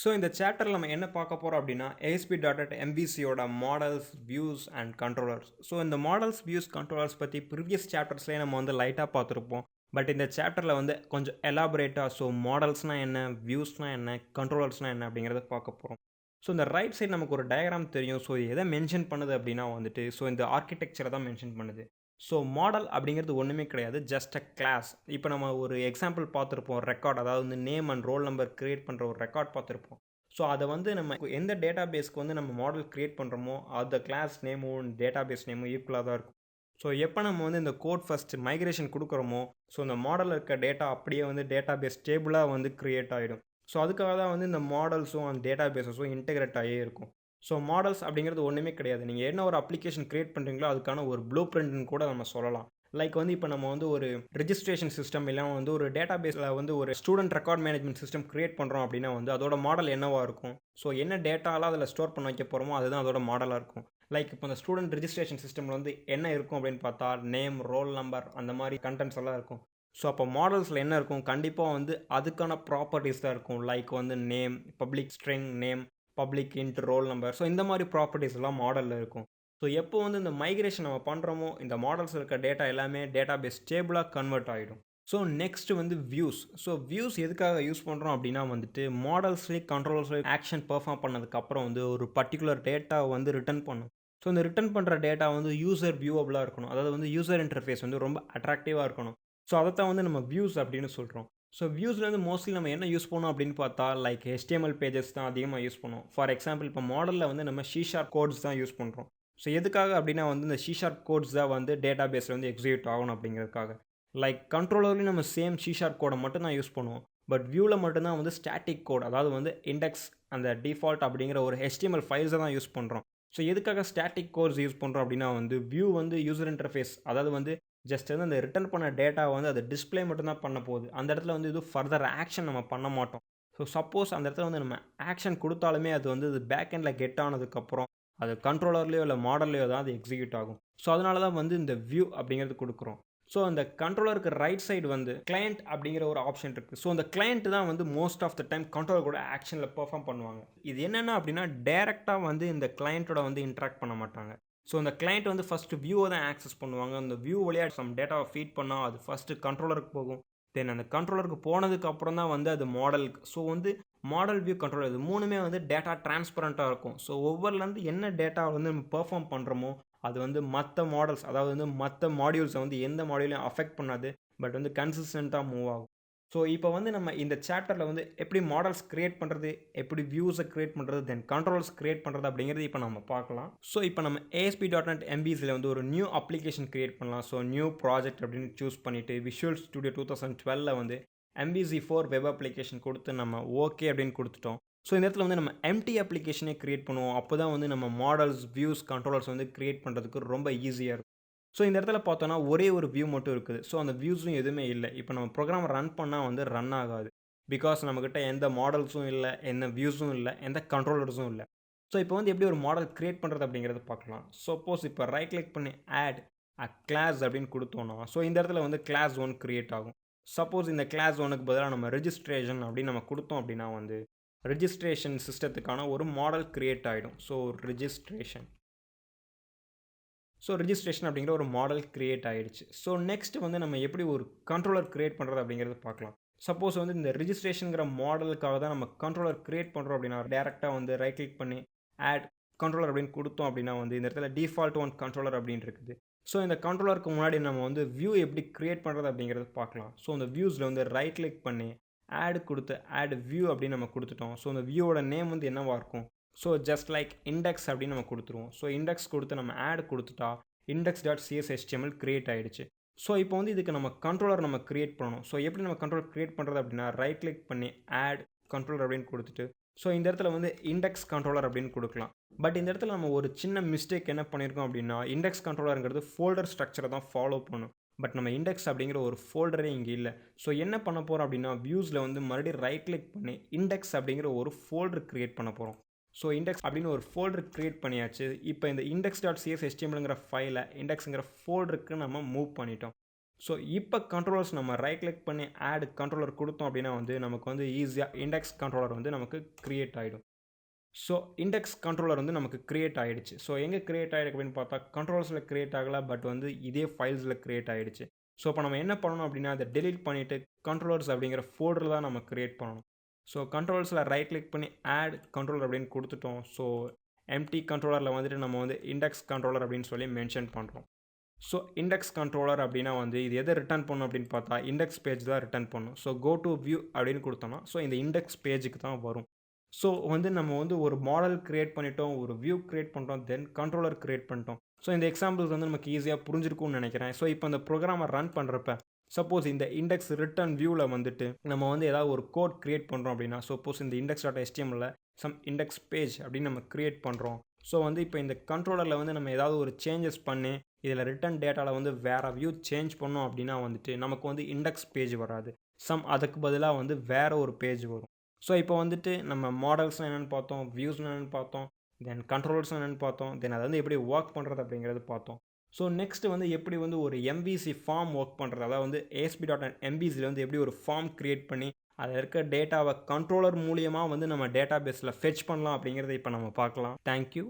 So இந்த சாப்டரில் நம்ம என்ன பார்க்க போகிறோம் அப்படின்னா ASP.NET MVCயோட models views and controllers. So இந்த மாடல்ஸ் வியூஸ் கண்ட்ரோலர்ஸ் பற்றி ப்ரீவியஸ் சாப்டர்ஸ்லேயே நம்ம வந்து லைட்டாக பார்த்துருப்போம். பட் இந்த சாப்டரில் வந்து கொஞ்சம் எலாபரேட்டாக ஸோ மாடல்ஸ்னால் என்ன, வியூஸ்னால் என்ன, கண்ட்ரோலர்ஸ்னால் என்ன அப்படிங்கிறத பார்க்க போகிறோம். ஸோ இந்த ரைட் சைடு நமக்கு ஒரு டயக்ராம் தெரியும். ஸோ எதை மென்ஷன் பண்ணுது அப்படின்னா வந்துட்டு ஸோ இந்த ஆர்கிடெக்சரை தான் மென்ஷன் பண்ணுது. ஸோ மாடல் அப்படிங்கிறது ஒன்றுமே கிடையாது, ஜஸ்ட் அ கிளாஸ். இப்போ நம்ம ஒரு எக்ஸாம்பிள் பார்த்துருப்போம், ரெக்கார்ட், அதாவது வந்து name and roll number create பண்ணுற ஒரு ரெக்கார்ட் பார்த்துருப்போம். ஸோ அதை வந்து நம்ம எந்த டேட்டா பேஸ்க்கு வந்து நம்ம மாடல் கிரியேட் பண்ணுறோமோ அந்த கிளாஸ் நேமும் டேட்டா பேஸ் நேமும் ஈக்குவலாக தான் இருக்கும். ஸோ எப்போ நம்ம வந்து இந்த கோட் ஃபஸ்ட்டு மைக்ரேஷன் கொடுக்குறோமோ ஸோ இந்த மாடலில் இருக்க டேட்டா அப்படியே வந்து டேட்டா பேஸ் ஸ்டேபிளாக வந்து க்ரியேட் ஆகிடும். ஸோ அதுக்காக தான் வந்து இந்த மாடல்ஸும் அந்த டேட்டா பேஸஸும் இன்டெகிரேட் ஆகியே இருக்கும். ஸோ மாடல்ஸ் அப்படிங்கிறது ஒன்றுமே கிடையாது. நீங்கள் என்ன ஒரு அப்ளிகேஷன் கிரியேட் பண்ணுறீங்களோ அதுக்கான ஒரு ப்ளூ பிரிண்ட்னு கூட நம்ம சொல்லலாம். லைக் வந்து இப்போ நம்ம வந்து ஒரு ரெஜிஸ்ட்ரேஷன் சிஸ்டம் இல்லை வந்து ஒரு டேட்டா பேஸில் வந்து ஒரு student record management system create பண்ணுறோம் அப்படின்னா வந்து அதோட மாடல் என்னவாக இருக்கும். ஸோ என்ன டேட்டாலாம் அதில் ஸ்டோர் பண்ண வைக்க போகிறோமோ அதுதான் அதோட மாடலாக இருக்கும். லைக் இப்போ இந்த ஸ்டூடெண்ட் ரெஜிஸ்ட்ரேஷன் சிஸ்டமில் வந்து என்ன இருக்கும் அப்படின்னு பார்த்தா நேம், ரோல் நம்பர், அந்த மாதிரி கண்டென்ட்ஸ் எல்லாம் இருக்கும். ஸோ அப்போ மாடல்ஸில் என்ன இருக்கும், கண்டிப்பாக வந்து அதுக்கான ப்ராப்பர்ட்டிஸ் தான் இருக்கும். லைக் வந்து name, public string name, public int, roll number. So இந்த மாதிரி ப்ராப்பர்ட்டிஸ் எல்லாம் மாடலில் இருக்கும். ஸோ எப்போ வந்து இந்த மைக்ரேஷன் நம்ம பண்ணுறோமோ இந்த மாடல்ஸ் இருக்க டேட்டா எல்லாமே டேட்டா பேஸ் ஸ்டேபிளாக கன்வெர்ட் ஆகிடும். ஸோ நெக்ஸ்ட் வந்து வியூஸ். ஸோ வியூஸ் எதுக்காக யூஸ் பண்ணுறோம் அப்படின்னா வந்துட்டு மாடல்ஸ்லேயே கண்ட்ரோலர்ஸ்லேயே ஆக்ஷன் பெர்ஃபார்ம் பண்ணதுக்கப்புறம் வந்து ஒரு பர்டிகுலர் டேட்டா வந்து ரிட்டர்ன் பண்ணும். ஸோ இந்த ரிட்டர்ன் பண்ணுற டேட்டா வந்து யூசர் வியூவபுளாக இருக்கணும், அதாவது வந்து யூசர் இன்டர்ஃபேஸ் வந்து ரொம்ப அட்ராக்டிவாக இருக்கணும். ஸோ அதைத்தான் வந்து நம்ம வியூஸ் அப்படின்னு சொல்கிறோம். ஸோ வியூஸ்லேருந்து மோஸ்ட்லி நம்ம என்ன யூஸ் பண்ணோம் அப்படின்னு பார்த்தா லைக் HTML பேஜஸ் தான் அதிகமாக யூஸ் பண்ணுவோம். ஃபார் எக்ஸாம்பிள் இப்போ மாடலில் வந்து நம்ம C# கோட்ஸ் தான் யூஸ் பண்ணுறோம். ஸோ எதுக்காக அப்படின்னா வந்து இந்த C# கோட்ஸ் தான் வந்து டேட்டா பேஸில் வந்து எக்ஸிக்யூட் ஆகணும் அப்படிங்கிறதுக்காக. லைக் கண்ட்ரோலர்லையும் நம்ம சேம் C# கோடை மட்டும் தான் யூஸ் பண்ணுவோம். பட் வியூவில் மட்டும்தான் வந்து ஸ்டாட்டிக் கோட், அதாவது வந்து இண்டெக்ஸ், அந்த டிஃபால்ட் அப்படிங்கிற ஒரு HTML ஃபைல்ஸை தான் யூஸ் பண்ணுறோம். ஸோ எதுக்காக ஸ்டாட்டிக் கோட்ஸ் யூஸ் பண்ணுறோம் அப்படின்னா வந்து வியூ வந்து யூசர் இன்டர்ஃபேஸ், அதாவது வந்து ஜஸ்ட் வந்து அந்த ரிட்டர்ன் பண்ண டேட்டா வந்து அது டிஸ்பிளே மட்டும் தான் பண்ண போகுது. அந்த இடத்துல வந்து இது ஃபர்தர் ஆக்ஷன் நம்ம பண்ண மாட்டோம். ஸோ சப்போஸ் அந்த இடத்துல வந்து நம்ம ஆக்ஷன் கொடுத்தாலுமே அது வந்து இது பேக் எண்டில் கெட் ஆனதுக்கப்புறம் அது கண்ட்ரோலர்லேயோ இல்லை மாடல்லையோ தான் அது எக்ஸிக்யூட் ஆகும். ஸோ அதனால தான் வந்து இந்த வியூ அப்படிங்கிறது கொடுக்குறோம். ஸோ அந்த கண்ட்ரோலருக்கு ரைட் சைடு வந்து கிளையண்ட் அப்படிங்கிற ஒரு ஆப்ஷன் இருக்குது. ஸோ அந்த கிளையண்ட் தான் வந்து most of the time controller கூட ஆக்ஷனில் பெர்ஃபார்ம் பண்ணுவாங்க. இது என்னென்ன அப்படின்னா டைரெக்டாக வந்து இந்த கிளையண்ட்டோட வந்து இன்ட்ராக்ட் பண்ண மாட்டாங்க. ஸோ அந்த கிளையண்ட் வந்து ஃபஸ்ட்டு வியூவை தான் ஆக்சஸ் பண்ணுவாங்க. அந்த வியூ வழியாக சம் டேட்டாவை ஃபீட் பண்ணால் அது ஃபஸ்ட்டு கண்ட்ரோலருக்கு போகும். தென் அந்த கண்ட்ரோலருக்கு போனதுக்கு அப்புறம் தான் வந்து அது மாடலுக்கு. ஸோ வந்து மாடல், வியூ, கண்ட்ரோலர் இது மூணுமே வந்து டேட்டா டிரான்ஸ்பரண்ட்டாக இருக்கும். ஸோ ஒவ்வொருலேருந்து என்ன டேட்டா வந்து நம்ம பெர்ஃபார்ம் பண்ணுறோமோ அது வந்து மற்ற மாடல்ஸ், அதாவது வந்து மற்ற மாடியூல்ஸை வந்து எந்த மாடியூலையும் அஃபெக்ட் பண்ணாது. பட் வந்து கன்சிஸ்டண்ட்டாக மூவ் ஆகும். ஸோ இப்போ வந்து நம்ம இந்த சாப்டரில் வந்து எப்படி மாடல்ஸ் கிரியேட் பண்ணுறது, எப்படி வியூஸை கிரியேட் பண்ணுறது, தென் கண்ட்ரோல்ஸ் கிரியேட் பண்ணுறது அப்படிங்கிறது இப்போ நம்ம பார்க்கலாம். ஸோ இப்போ நம்ம ASP.NET MVCயில் வந்து ஒரு நியூ அப்ளிகேஷன் கிரியேட் பண்ணலாம். ஸோ நியூ ப்ராஜெக்ட் அப்படின்னு சூஸ் பண்ணிவிட்டு விஷுவல் ஸ்டுடியோ 2012 வந்து MVC4 வெப் அப்ளிகேஷன் கொடுத்து நம்ம ஓகே அப்படின்னு கொடுத்துட்டோம். ஸோ இந்த இடத்துல வந்து நம்ம எம்டி அப்ளிகேஷனே கிரியேட் பண்ணுவோம். அப்போ தான் வந்து நம்ம மாடல்ஸ், வியூஸ், கண்ட்ரோலர்ஸ் வந்து கிரியேட் பண்ணுறதுக்கு ரொம்ப ஈஸியாக இருக்கும். ஸோ இந்த இடத்துல பார்த்தோன்னா ஒரே ஒரு வியூ மட்டும் இருக்குது. ஸோ அந்த வியூஸும் எதுவுமே இல்லை. இப்போ நம்ம ப்ரோக்ராம் ரன் பண்ணால் வந்து ரன் ஆகாது. பிகாஸ் நம்மக்கிட்ட எந்த மாடல்ஸும் இல்லை, எந்த வியூஸும் இல்லை, எந்த கண்ட்ரோலர்ஸும் இல்லை. ஸோ இப்போ வந்து எப்படி ஒரு மாடல் கிரியேட் பண்ணுறது அப்படிங்கிறத பார்க்கலாம். சப்போஸ் இப்போ ரைட் கிளிக் பண்ணி ஆட் அ கிளாஸ் அப்படின்னு கொடுத்தோன்னா ஸோ இந்த இடத்துல வந்து கிளாஸ் 1 கிரியேட் ஆகும். சப்போஸ் இந்த கிளாஸ் 1க்கு பதிலாக நம்ம ரெஜிஸ்ட்ரேஷன் அப்படின்னு நம்ம கொடுத்தோம் அப்படின்னா வந்து ரெஜிஸ்ட்ரேஷன் சிஸ்டத்துக்கான ஒரு மாடல் கிரியேட் ஆகிடும். ஸோ ரெஜிஸ்ட்ரேஷன் அப்படிங்கிற ஒரு மாடல் கிரியேட் ஆகிடுச்சு. ஸோ நெக்ஸ்ட் வந்து நம்ம எப்படி ஒரு கண்ட்ரோலர் கிரியேட் பண்ணுறது அப்படிங்கிறது பார்க்கலாம். சப்போஸ் வந்து இந்த ரெஜிஸ்ட்ரேஷனுங்கிற மாடலுக்காக தான் நம்ம கண்ட்ரோலர் கிரியேட் பண்ணுறோம் அப்படின்னா டேரெக்டாக வந்து ரைட் கிளிக் பண்ணி ஆட் கண்ட்ரோலர் அப்படின்னு கொடுத்தோம் அப்படின்னா வந்து இந்த இடத்துல டிஃபால்ட் ஒன் கண்ட்ரோலர் அப்படின்னு இருக்குது. ஸோ இந்த கண்ட்ரோலருக்கு முன்னாடி நம்ம வந்து வியூ எப்படி கிரியேட் பண்ணுறது அப்படிங்கிறது பார்க்கலாம். ஸோ இந்த வியூஸில் வந்து ரைட் கிளிக் பண்ணி ஆட் கொடுத்து ஆட் வியூ அப்படின்னு நம்ம கொடுத்துட்டோம். ஸோ இந்த வியூவோட நேம் வந்து என்னவாக இருக்கும். ஸோ ஜஸ்ட் லைக் இண்டெக்ஸ் அப்படின்னு நம்ம கொடுத்துருவோம். ஸோ இண்டெக்ஸ் கொடுத்து நம்ம ஆட் கொடுத்துட்டா index.cshtml கிரியேட் ஆகிடுச்சு. ஸோ இப்போ வந்து இதுக்கு நம்ம கண்ட்ரோலர் நம்ம கிரியேட் பண்ணணும். ஸோ எப்படி நம்ம கண்ட்ரோலர் கிரியேட் பண்ணுறது அப்படின்னா ரைட் கிளிக் பண்ணி ஆட் கண்ட்ரோலர் அப்படின்னு கொடுத்துட்டு ஸோ இந்த இடத்துல வந்து இண்டெக்ஸ் கண்ட்ரோலர் அப்படின்னு கொடுக்கலாம். பட் இந்த இடத்துல நம்ம ஒரு சின்ன மிஸ்டேக் என்ன பண்ணியிருக்கோம் அப்படின்னா இண்டெக்ஸ் கண்ட்ரோலருங்கிறது ஃபோல்டர் ஸ்ட்ரக்சரை தான் ஃபாலோ பண்ணும். பட் நம்ம இண்டெக்ஸ் அப்படிங்கிற ஒரு ஃபோல்டரே இங்கே இல்லை. ஸோ என்ன பண்ண போகிறோம் அப்படின்னா வியூஸில் வந்து மறுபடியும் ரைட் கிளிக் பண்ணி இண்டெக்ஸ் அப்படிங்கிற ஒரு ஃபோல்டர் கிரியேட் பண்ண போகிறோம். ஸோ இண்டெக்ஸ் அப்படின்னு ஒரு ஃபோல்டர் கிரியேட் பண்ணியாச்சு. இப்போ இந்த index.cshtmlங்கிற ஃபைலை இண்டெக்ஸுங்கிற ஃபோல்டருக்கு நம்ம மூவ் பண்ணிட்டோம். ஸோ இப்போ கண்ட்ரோலர்ஸ் நம்ம ரைட் கிளிக் பண்ணி ஆட் கண்ட்ரோலர் கொடுத்தோம் அப்படின்னா வந்து நமக்கு வந்து ஈஸியாக இண்டெக்ஸ் கண்ட்ரோலர் வந்து நமக்கு க்ரியேட் ஆகிடும். ஸோ இண்டெக்ஸ் கண்ட்ரோலர் வந்து நமக்கு க்ரியேட் ஆகிடுச்சு. ஸோ எங்கே க்ரியேட் ஆகிருக்கு அப்படின்னு பார்த்தா கண்ட்ரோல்ஸில் க்ரியேட் ஆகலை, பட் வந்து இதே ஃபைல்ஸில் க்ரியேட் ஆகிடுச்சு. ஸோ இப்போ நம்ம என்ன பண்ணணும் அப்படின்னா அதை டெலீட் பண்ணிவிட்டு கண்ட்ரோலர்ஸ் அப்படிங்கிற ஃபோல்டர் தான் நம்ம க்ரியேட் பண்ணணும். ஸோ கண்ட்ரோல்ஸில் ரைட் கிளிக் பண்ணி ஆட் கண்ட்ரோலர் அப்படின்னு கொடுத்துட்டோம். ஸோ எம்டி கண்ட்ரோலரில் வந்துட்டு நம்ம வந்து இண்டெக்ஸ் கண்ட்ரோலர் அப்படின்னு சொல்லி மென்ஷன் பண்ணுறோம். ஸோ இண்டெக்ஸ் கண்ட்ரோலர் அப்படின்னா வந்து இது எதை ரிட்டர்ன் பண்ணும் அப்படின்னு பார்த்தா இண்டெக்ஸ் பேஜ் தான் ரிட்டர்ன் பண்ணும். ஸோ கோ டு வியூ அப்படின்னு கொடுத்தோம்னா ஸோ இந்த இண்டெக்ஸ் பேஜுக்கு தான் வரும். ஸோ வந்து நம்ம வந்து ஒரு மாடல் க்ரியேட் பண்ணிட்டோம், ஒரு வியூ க்ரியேட் பண்ணிட்டோம், தென் கண்ட்ரோலர் க்ரியேட் பண்ணிட்டோம். ஸோ இந்த எக்ஸாம்பிள்ஸ் வந்து நமக்கு ஈஸியாக புரிஞ்சிருக்கும்னு நினைக்கிறேன். ஸோ இப்போ இந்த ப்ரோக்ராமை ரன் பண்ணுறப்ப சப்போஸ் இந்த இண்டெக்ஸ் ரிட்டர்ன் வியூவில் வந்துட்டு நம்ம வந்து ஏதாவது ஒரு கோட் க்ரியேட் பண்ணுறோம் அப்படின்னா சப்போஸ் இந்த index dot HTML some index page அப்படின்னு நம்ம க்ரியேட் பண்ணுறோம். ஸோ வந்து இப்போ இந்த கண்ட்ரோலரில் வந்து நம்ம ஏதாவது ஒரு சேஞ்சஸ் பண்ணி இதில் ரிட்டன் டேட்டாவில் வந்து வேறு வியூ சேஞ்ச் பண்ணோம் அப்படின்னா வந்துட்டு நமக்கு வந்து இண்டெக்ஸ் பேஜ் வராது. அதுக்கு பதிலாக வந்து வேறு ஒரு பேஜ் வரும். ஸோ இப்போ வந்துட்டு நம்ம மாடல்ஸ்னால் என்னென்னு பார்த்தோம், வியூஸ்னால் என்னென்னு பார்த்தோம், தென் கண்ட்ரோல்ஸ்னால் என்னென்னு பார்த்தோம், தென் அதை வந்து எப்படி ஒர்க் பண்ணுறது அப்படிங்கிறது பார்த்தோம். ஸோ நெக்ஸ்ட் வந்து எப்படி வந்து ஒரு MVC ஃபார்ம் ஒர்க் பண்ணுறது, அதாவது வந்து ASP.NET வந்து எப்படி ஒரு ஃபார்ம் க்ரியேட் பண்ணி அதில் இருக்க டேட்டாவை கண்ட்ரோலர் மூலியமாக வந்து நம்ம டேட்டா பேஸில் ஃபெச் பண்ணலாம் அப்படிங்கிறத இப்போ நம்ம பார்க்கலாம். தேங்க்யூ.